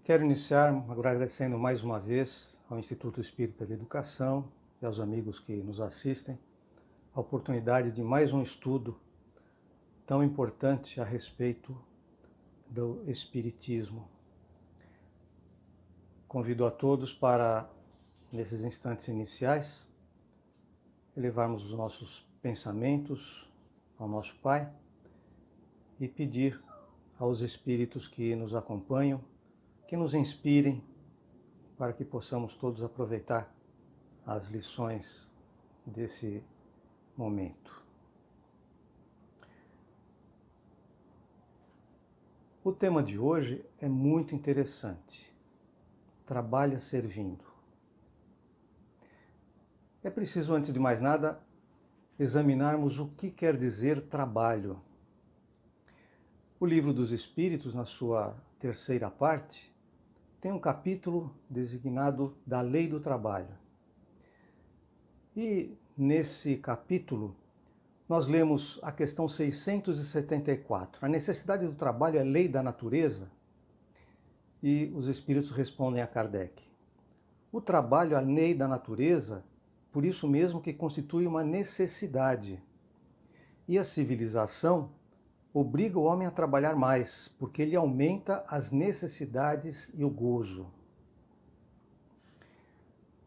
Quero iniciar agradecendo mais uma vez ao Instituto Espírita de Educação e aos amigos que nos assistem a oportunidade de mais um estudo tão importante a respeito do Espiritismo. Convido a todos para, nesses instantes iniciais, elevarmos os nossos pensamentos ao nosso Pai e pedir aos Espíritos que nos acompanham, que nos inspirem para que possamos todos aproveitar as lições desse momento. O tema de hoje é muito interessante. Trabalha servindo. É preciso, antes de mais nada, examinarmos o que quer dizer trabalho. O Livro dos Espíritos, na sua terceira parte, tem um capítulo designado da Lei do Trabalho. E nesse capítulo, nós lemos a questão 674. A necessidade do trabalho é lei da natureza? E os Espíritos respondem a Kardec. O trabalho é a lei da natureza, por isso mesmo que constitui uma necessidade. E a civilização obriga o homem a trabalhar mais, porque ele aumenta as necessidades e o gozo.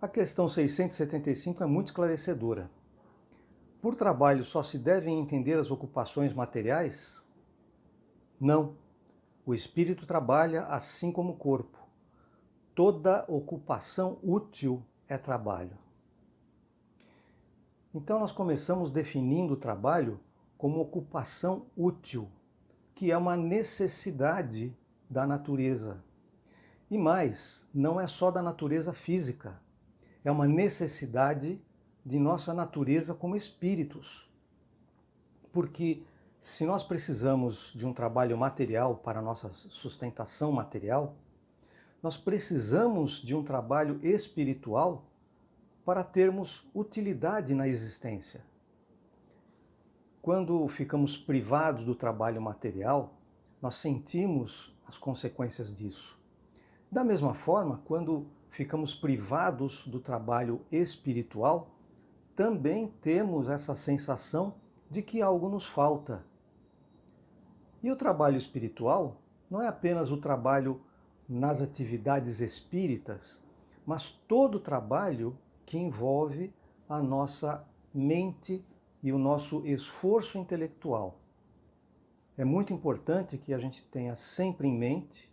A questão 675 é muito esclarecedora. Por trabalho só se devem entender as ocupações materiais? Não. O espírito trabalha assim como o corpo. Toda ocupação útil é trabalho. Então nós começamos definindo o trabalho como ocupação útil, que é uma necessidade da natureza. E mais, não é só da natureza física, é uma necessidade de nossa natureza como espíritos. Porque se nós precisamos de um trabalho material para a nossa sustentação material, nós precisamos de um trabalho espiritual para termos utilidade na existência. Quando ficamos privados do trabalho material, nós sentimos as consequências disso. Da mesma forma, quando ficamos privados do trabalho espiritual, também temos essa sensação de que algo nos falta. E o trabalho espiritual não é apenas o trabalho nas atividades espíritas, mas todo o trabalho que envolve a nossa mente e o nosso esforço intelectual. É muito importante que a gente tenha sempre em mente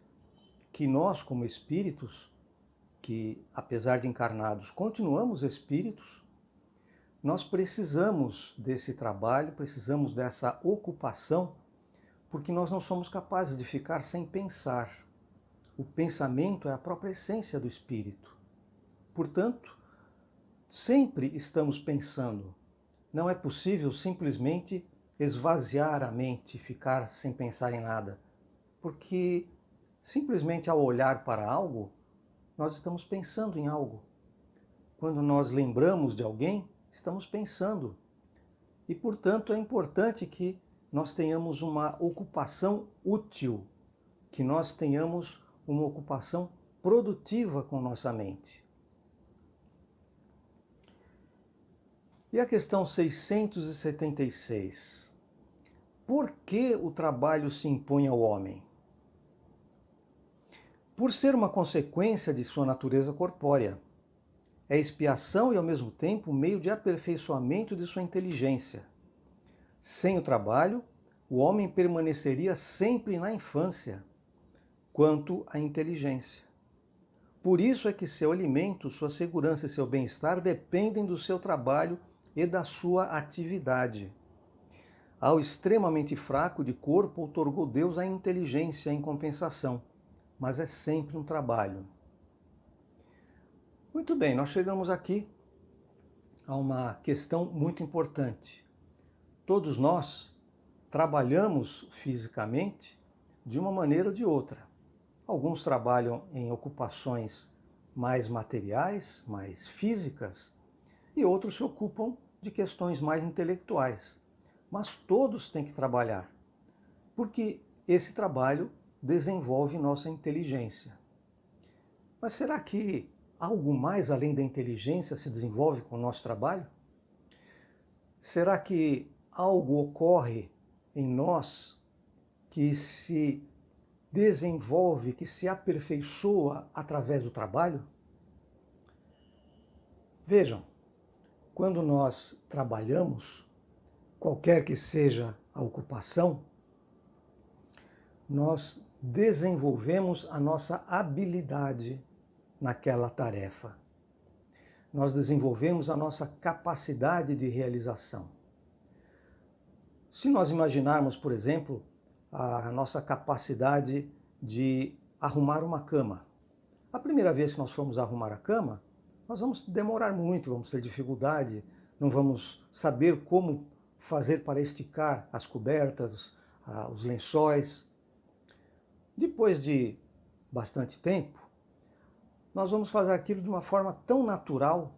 que nós, como espíritos, que apesar de encarnados, continuamos espíritos, nós precisamos desse trabalho, precisamos dessa ocupação, porque nós não somos capazes de ficar sem pensar. O pensamento é a própria essência do espírito. Portanto, sempre estamos pensando. Não é possível simplesmente esvaziar a mente e ficar sem pensar em nada, porque simplesmente ao olhar para algo, nós estamos pensando em algo. Quando nós lembramos de alguém, estamos pensando. E, portanto, é importante que nós tenhamos uma ocupação útil, que nós tenhamos uma ocupação produtiva com nossa mente. E a questão 676. Por que o trabalho se impõe ao homem? Por ser uma consequência de sua natureza corpórea. É expiação e, ao mesmo tempo, meio de aperfeiçoamento de sua inteligência. Sem o trabalho, o homem permaneceria sempre na infância, quanto à inteligência. Por isso é que seu alimento, sua segurança e seu bem-estar dependem do seu trabalho e da sua atividade. Ao extremamente fraco de corpo, outorgou Deus a inteligência em compensação, mas é sempre um trabalho. Muito bem, nós chegamos aqui a uma questão muito importante. Todos nós trabalhamos fisicamente de uma maneira ou de outra. Alguns trabalham em ocupações mais materiais, mais físicas, e outros se ocupam de questões mais intelectuais. Mas todos têm que trabalhar, porque esse trabalho desenvolve nossa inteligência. Mas será que algo mais além da inteligência se desenvolve com o nosso trabalho? Será que algo ocorre em nós que se desenvolve, que se aperfeiçoa através do trabalho? Vejam, quando nós trabalhamos, qualquer que seja a ocupação, nós desenvolvemos a nossa habilidade naquela tarefa. Nós desenvolvemos a nossa capacidade de realização. Se nós imaginarmos, por exemplo, a nossa capacidade de arrumar uma cama. A primeira vez que nós formos arrumar a cama, nós vamos demorar muito, vamos ter dificuldade, não vamos saber como fazer para esticar as cobertas, os lençóis. Depois de bastante tempo, nós vamos fazer aquilo de uma forma tão natural,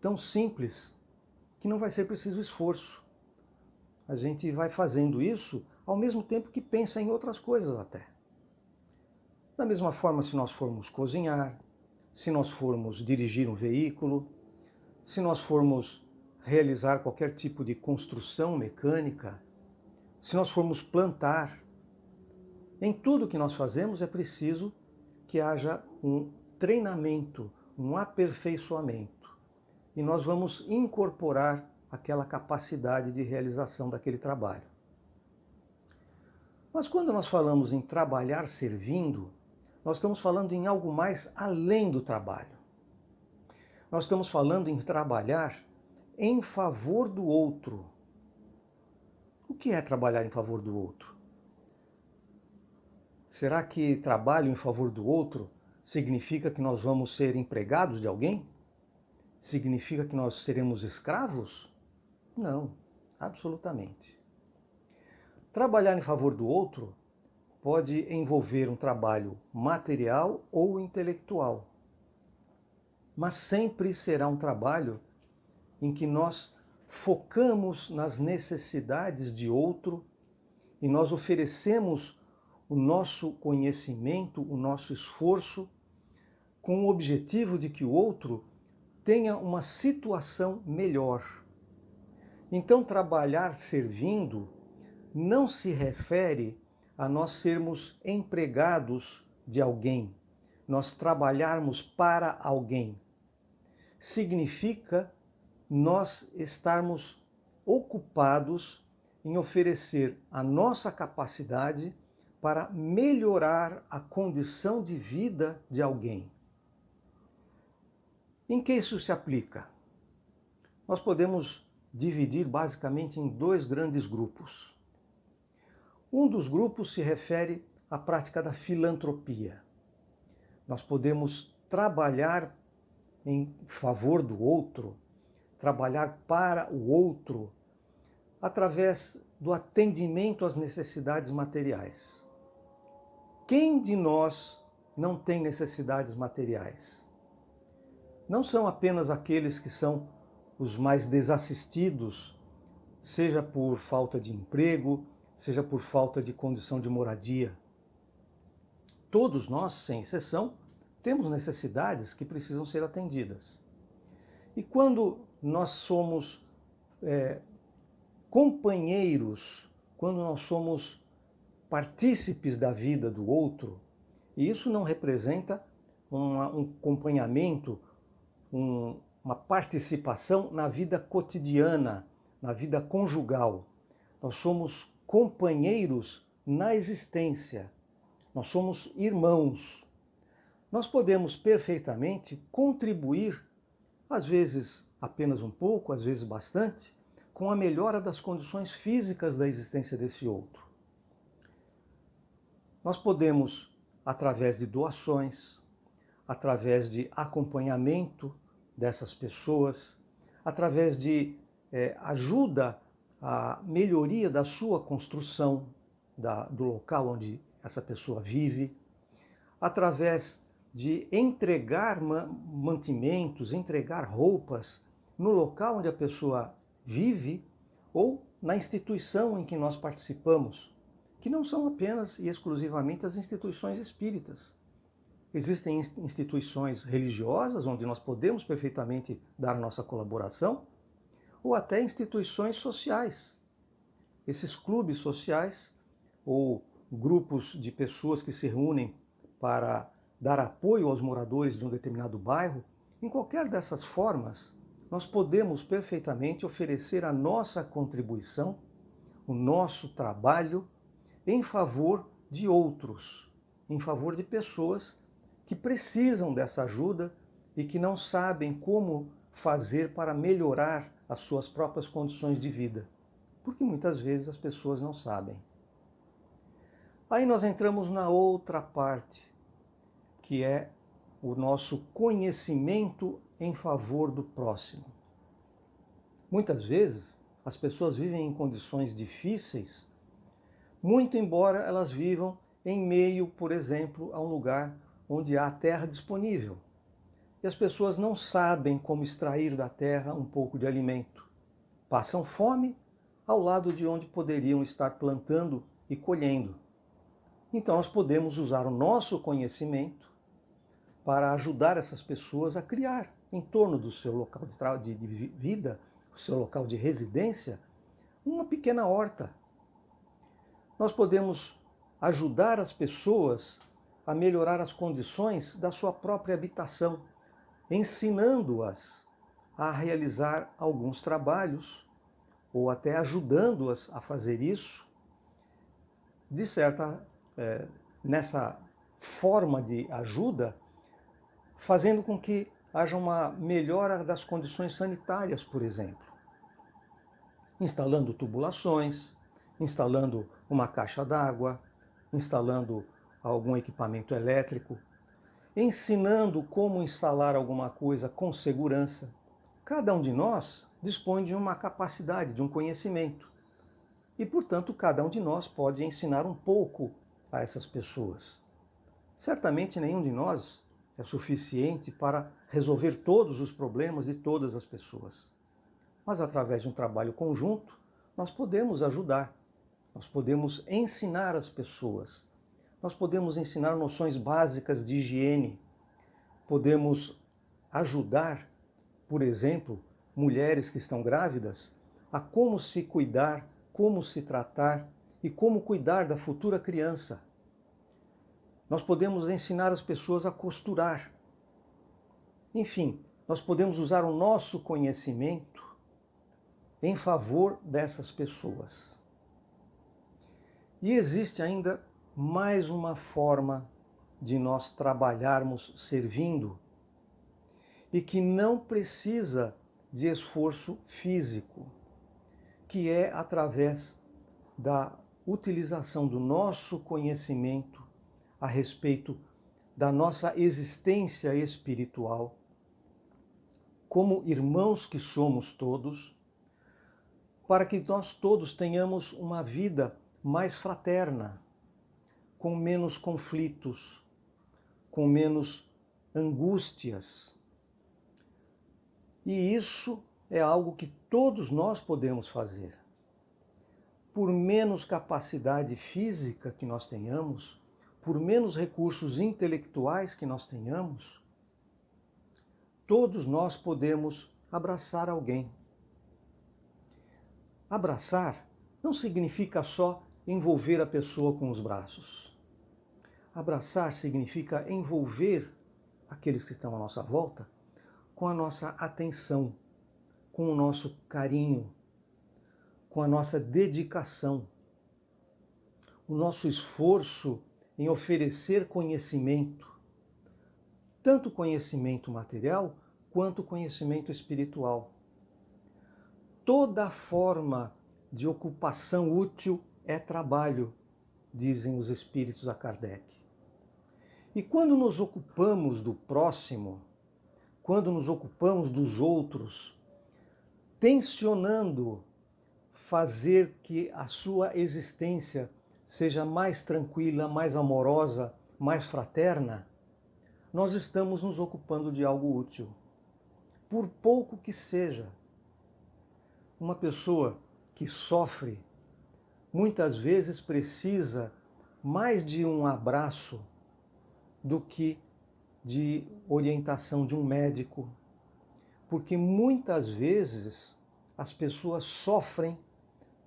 tão simples, que não vai ser preciso esforço. A gente vai fazendo isso ao mesmo tempo que pensa em outras coisas até. Da mesma forma, se nós formos cozinhar, se nós formos dirigir um veículo, se nós formos realizar qualquer tipo de construção mecânica, se nós formos plantar, em tudo que nós fazemos é preciso que haja um treinamento, um aperfeiçoamento. E nós vamos incorporar aquela capacidade de realização daquele trabalho. Mas quando nós falamos em trabalhar servindo, nós estamos falando em algo mais além do trabalho. Nós estamos falando em trabalhar em favor do outro. O que é trabalhar em favor do outro? Será que trabalho em favor do outro significa que nós vamos ser empregados de alguém? Significa que nós seremos escravos? Não, absolutamente. Trabalhar em favor do outro pode envolver um trabalho material ou intelectual, mas sempre será um trabalho em que nós focamos nas necessidades de outro e nós oferecemos o nosso conhecimento, o nosso esforço, com o objetivo de que o outro tenha uma situação melhor. Então, trabalhar servindo não se refere a nós sermos empregados de alguém, nós trabalharmos para alguém. Significa nós estarmos ocupados em oferecer a nossa capacidade para melhorar a condição de vida de alguém. Em que isso se aplica? Nós podemos dividir basicamente em dois grandes grupos. Um dos grupos se refere à prática da filantropia. Nós podemos trabalhar em favor do outro, trabalhar para o outro, através do atendimento às necessidades materiais. Quem de nós não tem necessidades materiais? Não são apenas aqueles que são os mais desassistidos, seja por falta de emprego, seja por falta de condição de moradia. Todos nós, sem exceção, temos necessidades que precisam ser atendidas. E quando nós somos companheiros, quando nós somos partícipes da vida do outro, e isso não representa um acompanhamento, uma participação na vida cotidiana, na vida conjugal. Nós somos companheiros na existência, nós somos irmãos. Nós podemos perfeitamente contribuir, às vezes apenas um pouco, às vezes bastante, com a melhora das condições físicas da existência desse outro. Nós podemos, através de doações, através de acompanhamento dessas pessoas, através de ajuda à melhoria da sua construção, do local onde essa pessoa vive, através de entregar mantimentos, entregar roupas no local onde a pessoa vive ou na instituição em que nós participamos, que não são apenas e exclusivamente as instituições espíritas. Existem instituições religiosas onde nós podemos perfeitamente dar nossa colaboração, ou até instituições sociais. Esses clubes sociais ou grupos de pessoas que se reúnem para dar apoio aos moradores de um determinado bairro, em qualquer dessas formas, nós podemos perfeitamente oferecer a nossa contribuição, o nosso trabalho em favor de outros, em favor de pessoas que precisam dessa ajuda e que não sabem como fazer para melhorar as suas próprias condições de vida, porque muitas vezes as pessoas não sabem. Aí nós entramos na outra parte, que é o nosso conhecimento em favor do próximo. Muitas vezes as pessoas vivem em condições difíceis, muito embora elas vivam em meio, por exemplo, a um lugar onde há terra disponível. E as pessoas não sabem como extrair da terra um pouco de alimento. Passam fome ao lado de onde poderiam estar plantando e colhendo. Então nós podemos usar o nosso conhecimento para ajudar essas pessoas a criar, em torno do seu local de vida, o seu local de residência, uma pequena horta. Nós podemos ajudar as pessoas a melhorar as condições da sua própria habitação, ensinando-as a realizar alguns trabalhos, ou até ajudando-as a fazer isso, nessa forma de ajuda, fazendo com que haja uma melhora das condições sanitárias, por exemplo. Instalando tubulações, instalando uma caixa d'água, instalando algum equipamento elétrico, ensinando como instalar alguma coisa com segurança. Cada um de nós dispõe de uma capacidade, de um conhecimento. E, portanto, cada um de nós pode ensinar um pouco a essas pessoas. Certamente nenhum de nós é suficiente para resolver todos os problemas de todas as pessoas. Mas através de um trabalho conjunto, nós podemos ajudar, nós podemos ensinar as pessoas, nós podemos ensinar noções básicas de higiene, podemos ajudar, por exemplo, mulheres que estão grávidas a como se cuidar, como se tratar e como cuidar da futura criança. Nós podemos ensinar as pessoas a costurar. Enfim, nós podemos usar o nosso conhecimento em favor dessas pessoas. E existe ainda mais uma forma de nós trabalharmos servindo e que não precisa de esforço físico, que é através da utilização do nosso conhecimento a respeito da nossa existência espiritual, como irmãos que somos todos, para que nós todos tenhamos uma vida mais fraterna, com menos conflitos, com menos angústias. E isso é algo que todos nós podemos fazer. Por menos capacidade física que nós tenhamos, por menos recursos intelectuais que nós tenhamos, todos nós podemos abraçar alguém. Abraçar não significa só envolver a pessoa com os braços. Abraçar significa envolver aqueles que estão à nossa volta com a nossa atenção, com o nosso carinho, com a nossa dedicação, o nosso esforço em oferecer conhecimento, tanto conhecimento material quanto conhecimento espiritual. Toda forma de ocupação útil é trabalho, dizem os espíritos a Kardec. E quando nos ocupamos do próximo, quando nos ocupamos dos outros, tensionando fazer que a sua existência seja mais tranquila, mais amorosa, mais fraterna, nós estamos nos ocupando de algo útil, por pouco que seja. Uma pessoa que sofre, muitas vezes precisa mais de um abraço do que de orientação de um médico, porque muitas vezes as pessoas sofrem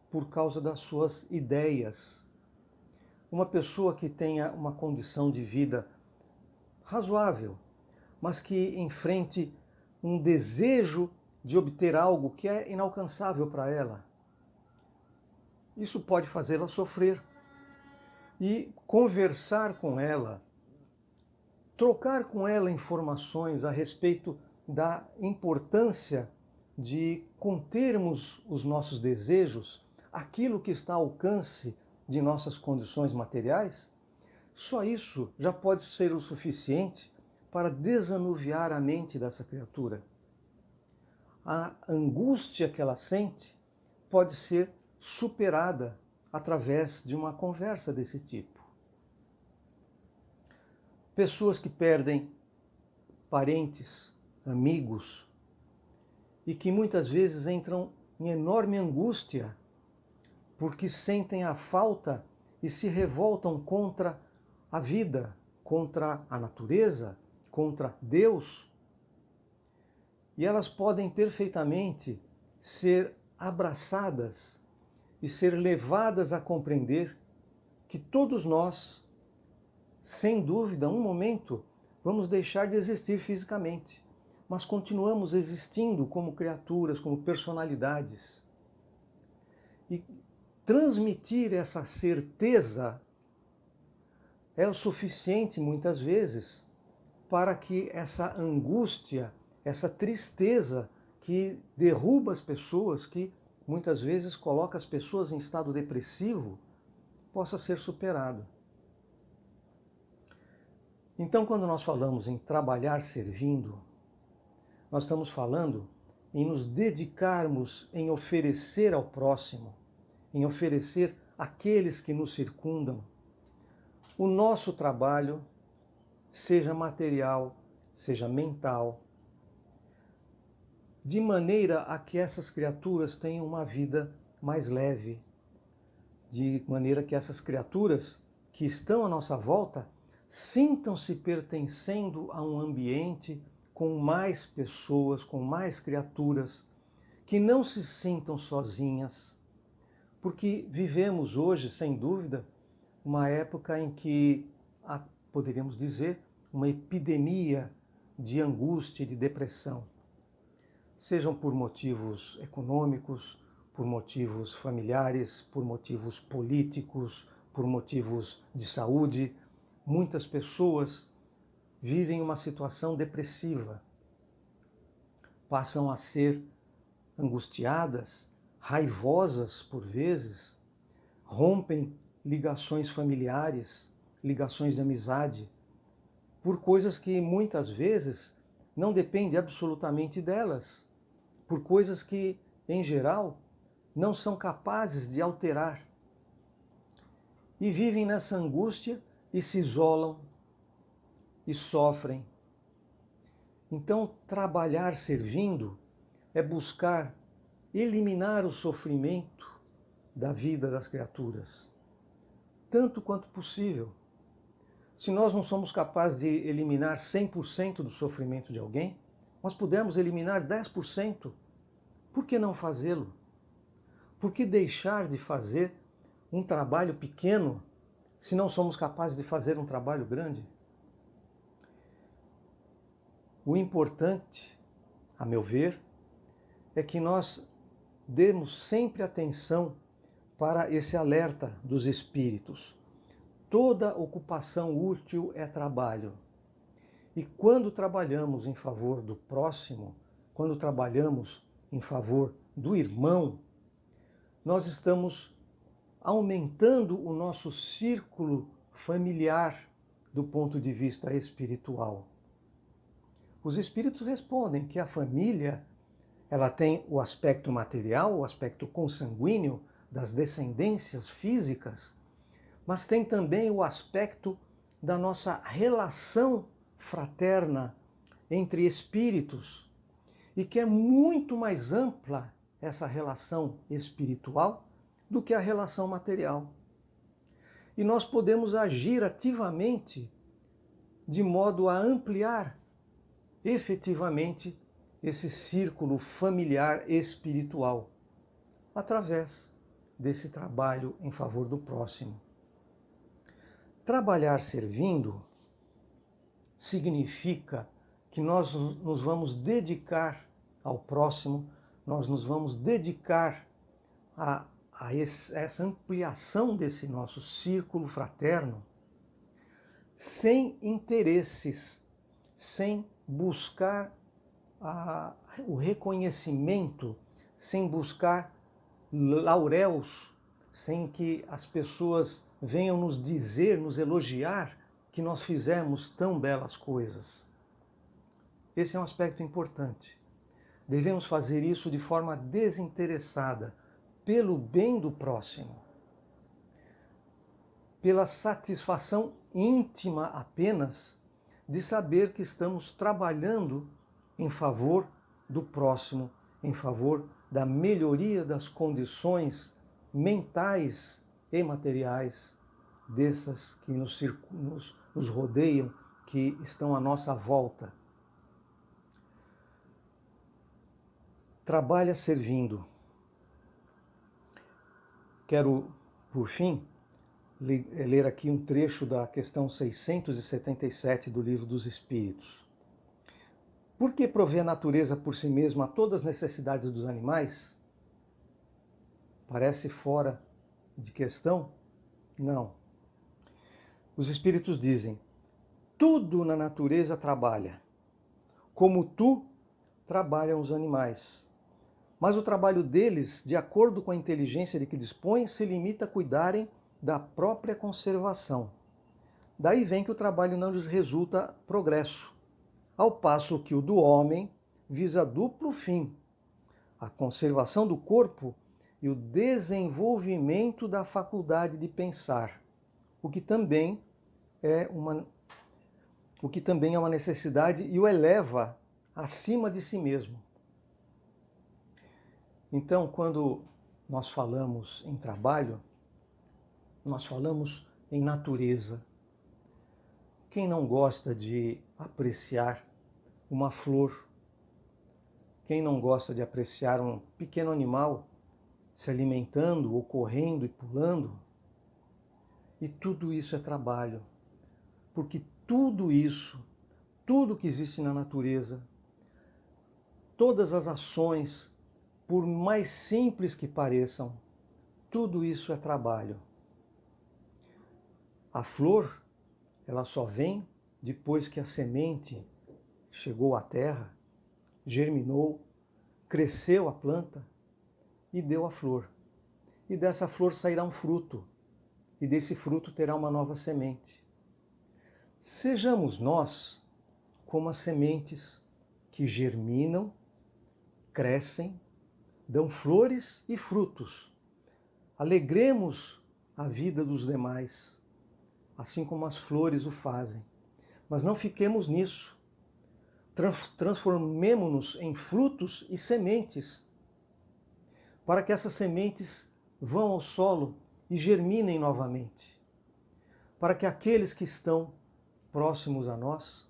por causa das suas ideias. Uma pessoa que tenha uma condição de vida razoável, mas que enfrente um desejo de obter algo que é inalcançável para ela, isso pode fazê-la sofrer. E conversar com ela, trocar com ela informações a respeito da importância de contermos os nossos desejos, aquilo que está ao alcance de nossas condições materiais, só isso já pode ser o suficiente para desanuviar a mente dessa criatura. A angústia que ela sente pode ser superada através de uma conversa desse tipo. Pessoas que perdem parentes, amigos, e que muitas vezes entram em enorme angústia porque sentem a falta e se revoltam contra a vida, contra a natureza, contra Deus. E elas podem perfeitamente ser abraçadas e ser levadas a compreender que todos nós, sem dúvida, um momento, vamos deixar de existir fisicamente, mas continuamos existindo como criaturas, como personalidades. E transmitir essa certeza é o suficiente, muitas vezes, para que essa angústia, essa tristeza que derruba as pessoas, que muitas vezes coloca as pessoas em estado depressivo, possa ser superado. Então, quando nós falamos em trabalhar servindo, nós estamos falando em nos dedicarmos em oferecer ao próximo, em oferecer àqueles que nos circundam o nosso trabalho, seja material, seja mental, de maneira a que essas criaturas tenham uma vida mais leve, de maneira que essas criaturas que estão à nossa volta sintam-se pertencendo a um ambiente com mais pessoas, com mais criaturas, que não se sintam sozinhas, porque vivemos hoje, sem dúvida, uma época em que há, poderíamos dizer, uma epidemia de angústia e de depressão, sejam por motivos econômicos, por motivos familiares, por motivos políticos, por motivos de saúde. Muitas pessoas vivem uma situação depressiva, passam a ser angustiadas, raivosas por vezes, rompem ligações familiares, ligações de amizade, por coisas que muitas vezes não dependem absolutamente delas, por coisas que, em geral, não são capazes de alterar. E vivem nessa angústia e se isolam e sofrem. Então, trabalhar servindo é buscar eliminar o sofrimento da vida das criaturas, tanto quanto possível. Se nós não somos capazes de eliminar 100% do sofrimento de alguém, mas pudermos eliminar 10%, por que não fazê-lo? Por que deixar de fazer um trabalho pequeno se não somos capazes de fazer um trabalho grande? O importante, a meu ver, é que nós demos sempre atenção para esse alerta dos espíritos. Toda ocupação útil é trabalho. E quando trabalhamos em favor do próximo, quando trabalhamos em favor do irmão, nós estamos aumentando o nosso círculo familiar do ponto de vista espiritual. Os espíritos respondem que a família, ela tem o aspecto material, o aspecto consanguíneo das descendências físicas, mas tem também o aspecto da nossa relação fraterna entre espíritos, e que é muito mais ampla essa relação espiritual do que a relação material. E nós podemos agir ativamente de modo a ampliar efetivamente esse círculo familiar espiritual, através desse trabalho em favor do próximo. Trabalhar servindo significa que nós nos vamos dedicar ao próximo, nós nos vamos dedicar a essa ampliação desse nosso círculo fraterno, sem interesses, sem buscar o reconhecimento, sem buscar lauréus, sem que as pessoas venham nos dizer, nos elogiar que nós fizemos tão belas coisas. Esse é um aspecto importante. Devemos fazer isso de forma desinteressada, pelo bem do próximo, pela satisfação íntima apenas de saber que estamos trabalhando em favor do próximo, em favor da melhoria das condições mentais e materiais dessas que nos rodeiam, que estão à nossa volta. Trabalha servindo. Quero, por fim, ler aqui um trecho da questão 677 do Livro dos Espíritos. Por que provê a natureza por si mesma a todas as necessidades dos animais? Parece fora de questão? Não. Os Espíritos dizem: tudo na natureza trabalha, como tu trabalham os animais. Mas o trabalho deles, de acordo com a inteligência de que dispõem, se limita a cuidarem da própria conservação. Daí vem que o trabalho não lhes resulta progresso, ao passo que o do homem visa duplo fim: a conservação do corpo e o desenvolvimento da faculdade de pensar, o que também é uma necessidade e o eleva acima de si mesmo. Então, quando nós falamos em trabalho, nós falamos em natureza. Quem não gosta de apreciar uma flor? Quem não gosta de apreciar um pequeno animal se alimentando ou correndo e pulando? E tudo isso é trabalho, porque tudo isso, tudo que existe na natureza, todas as ações, por mais simples que pareçam, tudo isso é trabalho. A flor, ela só vem depois que a semente chegou à terra, germinou, cresceu a planta e deu a flor. E dessa flor sairá um fruto, e desse fruto terá uma nova semente. Sejamos nós como as sementes que germinam, crescem, dão flores e frutos. Alegremos a vida dos demais, assim como as flores o fazem. Mas não fiquemos nisso. Transformemo-nos em frutos e sementes, para que essas sementes vão ao solo e germinem novamente. Para que aqueles que estão próximos a nós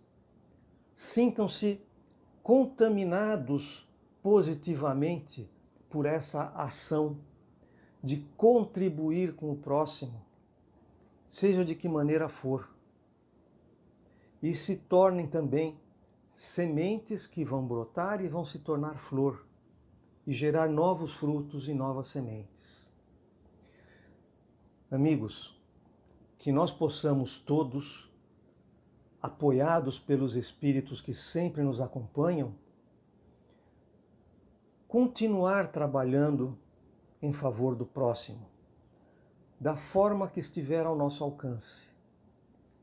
sintam-se contaminados positivamente por essa ação de contribuir com o próximo, seja de que maneira for, e se tornem também sementes que vão brotar e vão se tornar flor e gerar novos frutos e novas sementes. Amigos, que nós possamos todos, apoiados pelos espíritos que sempre nos acompanham, continuar trabalhando em favor do próximo, da forma que estiver ao nosso alcance.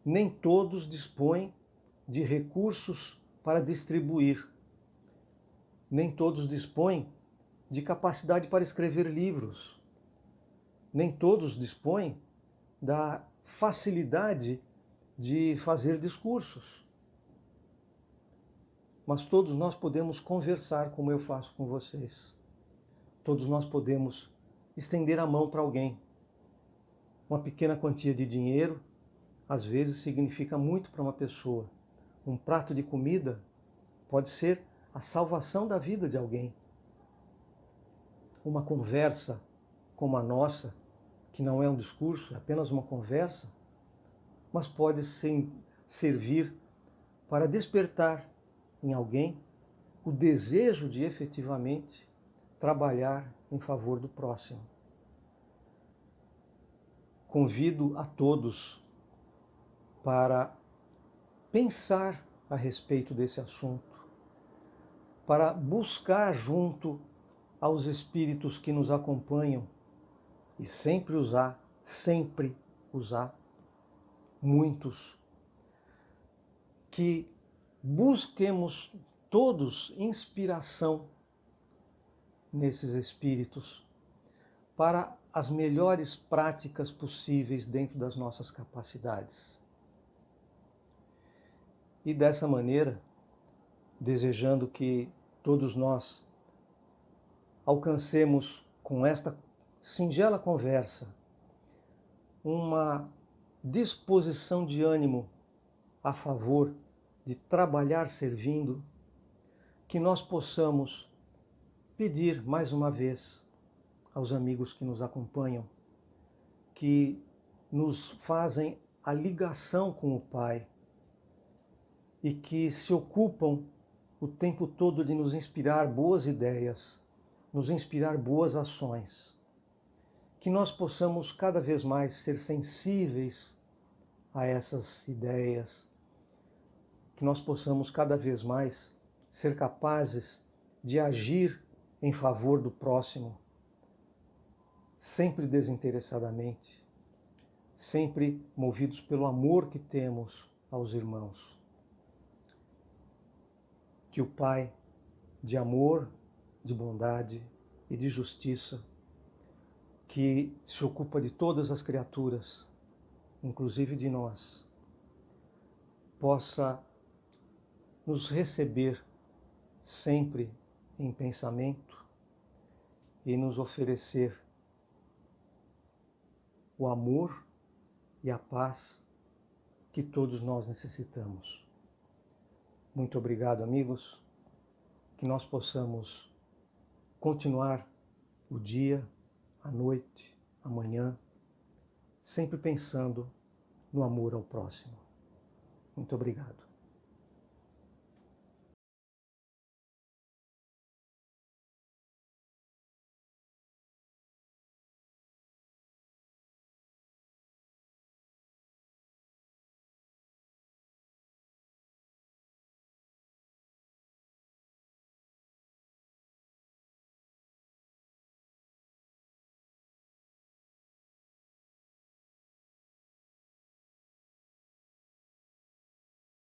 Nem todos dispõem de recursos para distribuir. Nem todos dispõem de capacidade para escrever livros. Nem todos dispõem da facilidade de fazer discursos. Mas todos nós podemos conversar como eu faço com vocês. Todos nós podemos estender a mão para alguém. Uma pequena quantia de dinheiro, às vezes significa muito para uma pessoa. Um prato de comida pode ser a salvação da vida de alguém. Uma conversa como a nossa, que não é um discurso, é apenas uma conversa, mas pode servir para despertar em alguém o desejo de efetivamente trabalhar em favor do próximo. Convido a todos para pensar a respeito desse assunto, para buscar junto aos espíritos que nos acompanham e sempre usar muitos, que busquemos todos inspiração nesses espíritos para as melhores práticas possíveis dentro das nossas capacidades. E dessa maneira, desejando que todos nós alcancemos com esta singela conversa uma disposição de ânimo a favor de trabalhar servindo, que nós possamos pedir mais uma vez aos amigos que nos acompanham, que nos fazem a ligação com o Pai e que se ocupam o tempo todo de nos inspirar boas ideias, nos inspirar boas ações, que nós possamos cada vez mais ser sensíveis a essas ideias, que nós possamos cada vez mais ser capazes de agir em favor do próximo, sempre desinteressadamente, sempre movidos pelo amor que temos aos irmãos. Que o Pai, de amor, de bondade e de justiça, que se ocupa de todas as criaturas, inclusive de nós, possa nos receber sempre em pensamento e nos oferecer o amor e a paz que todos nós necessitamos. Muito obrigado, amigos, que nós possamos continuar o dia, a noite, amanhã, sempre pensando no amor ao próximo. Muito obrigado.